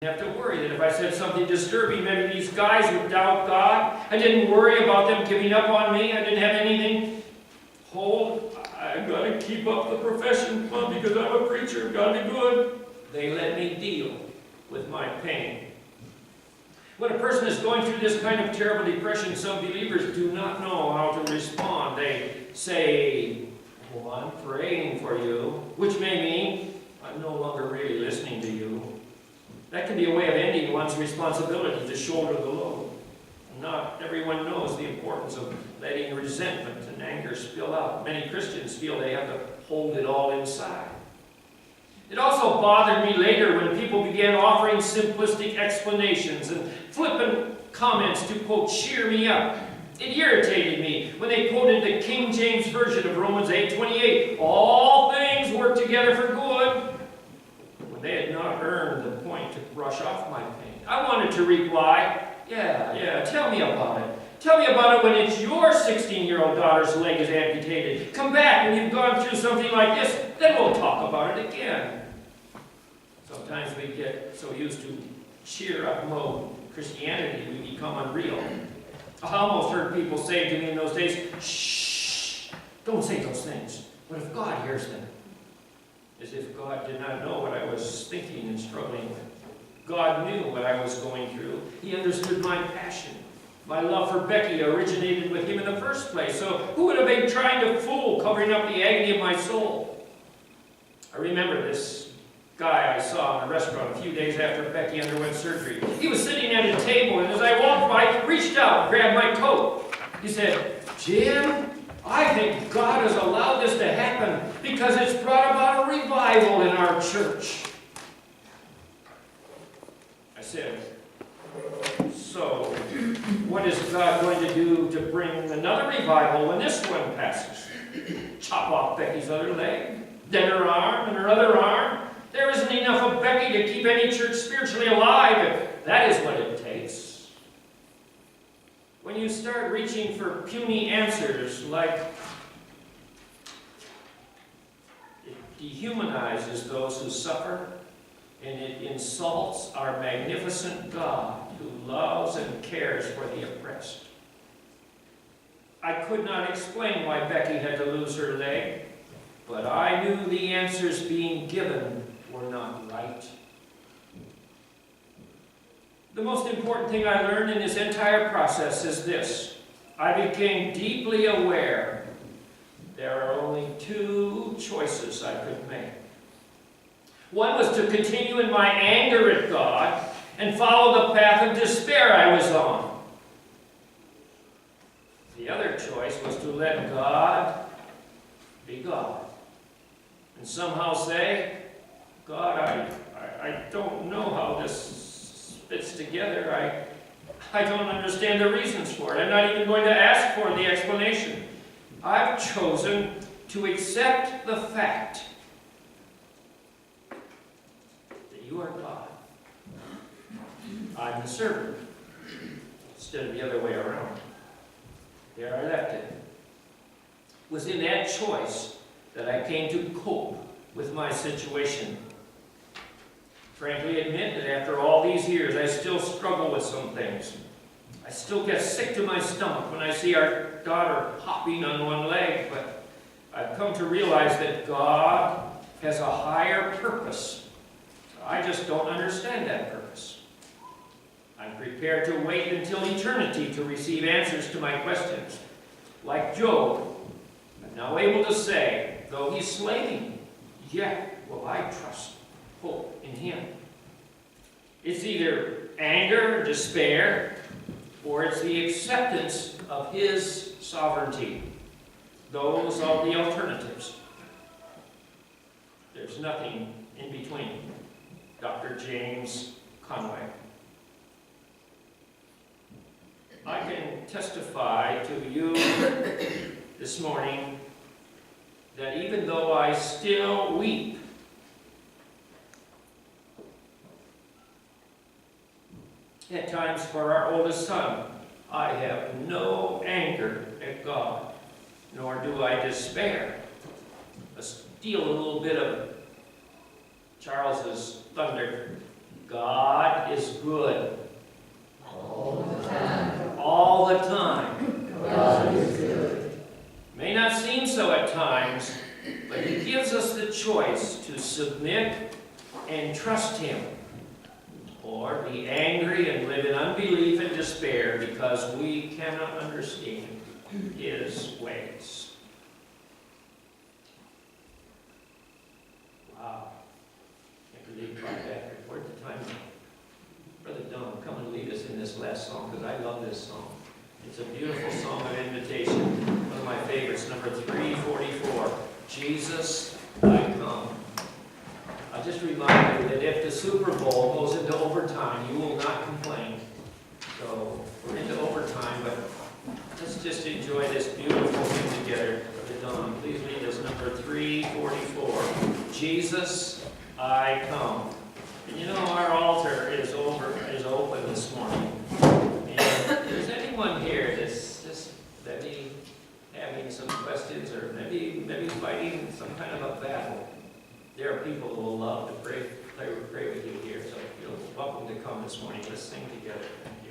Have to worry that if I said something disturbing, maybe these guys would doubt God. I didn't worry about them giving up on me. I didn't have anything. I've got to keep up the profession, Mom, because I'm a preacher. I've got to be good. They let me deal with my pain. When a person is going through this kind of terrible depression, some believers do not know how to respond. They say, "Well, I'm praying for you," which may mean, "I'm no longer really listening to you." That can be a way of ending one's responsibility to shoulder the load. Not everyone knows the importance of letting resentment and anger spill out. Many Christians feel they have to hold it all inside. It also bothered me later when people began offering simplistic explanations and flippant comments to, quote, cheer me up. It irritated me when they quoted the King James Version of Romans 8:28. All things work together for good. They had not earned the point to brush off my pain. I wanted to reply, yeah, tell me about it. Tell me about it when it's your 16-year-old daughter's leg is amputated. Come back when you've gone through something like this, then we'll talk about it again. Sometimes we get so used to cheer-up mode Christianity, we become unreal. I almost heard people say to me in those days, shh, don't say those things. What if God hears them? As if God did not know what I was thinking and struggling with. God knew what I was going through. He understood my passion. My love for Becky originated with Him in the first place. So who would have been trying to fool, covering up the agony of my soul? I remember this guy I saw in a restaurant a few days after Becky underwent surgery. He was sitting at a table, and as I walked by, reached out and grabbed my coat. He said, "Jim, I think God has allowed this to happen because it's brought about a revival in our church." I said, "So, what is God going to do to bring another revival when this one passes? Chop off Becky's other leg, then her arm, and her other arm? There isn't enough of Becky to keep any church spiritually alive if that is what it takes." When you start reaching for puny answers like it dehumanizes those who suffer, and it insults our magnificent God who loves and cares for the oppressed. I could not explain why Becky had to lose her leg, but I knew the answers being given were not right. The most important thing I learned in this entire process is this. I became deeply aware there are only two choices I could make. One was to continue in my anger at God and follow the path of despair I was on. The other choice was to let God be God and somehow say, "God, I don't know how this fits together. I don't understand the reasons for it. I'm not even going to ask for the explanation. I've chosen to accept the fact that you are God. I'm the servant," instead of the other way around. There I left it. It was in that choice that I came to cope with my situation. Frankly admit that after all these years, I still struggle with some things. I still get sick to my stomach when I see our daughter hopping on one leg, but I've come to realize that God has a higher purpose. I just don't understand that purpose. I'm prepared to wait until eternity to receive answers to my questions. Like Job, I'm now able to say, though He slay me, yet will I trust, hope in Him. It's either anger, despair, or it's the acceptance of His sovereignty. Those are the alternatives. There's nothing in between. Dr. James Conway. I can testify to you this morning that even though I still weep at times for our oldest son, I have no anger at God, nor do I despair. Let's steal a little bit of Charles's thunder. God is good. All the time. All the time. God is good. May not seem so at times, but He gives us the choice to submit and trust Him, or be angry and live in unbelief and despair because we cannot understand His ways. Wow. Can't believe I got that. Where'd the time go? Brother Don, come and lead us in this last song, because I love this song. It's a beautiful song of invitation. One of my favorites, number 344. Jesus, I come. I'll just remind you that if the Super Bowl goes into overtime, you will not complain. So we're into overtime, but let's just enjoy this beautiful thing together. Brother Don, please lead us, number 344. Jesus, I come. And you know, our altar is open this morning. And if there's anyone here that's just maybe having some questions, or maybe fighting some kind of a battle, there are people who will love to pray with you here. So you're welcome to come this morning. Let's sing together. Thank you.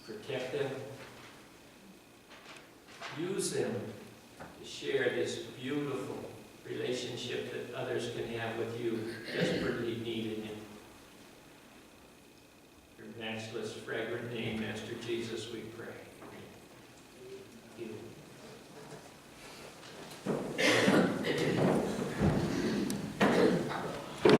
Protect them. Use them to share this beautiful relationship that others can have with you, desperately needing it. Your matchless, fragrant name, Master Jesus, we pray.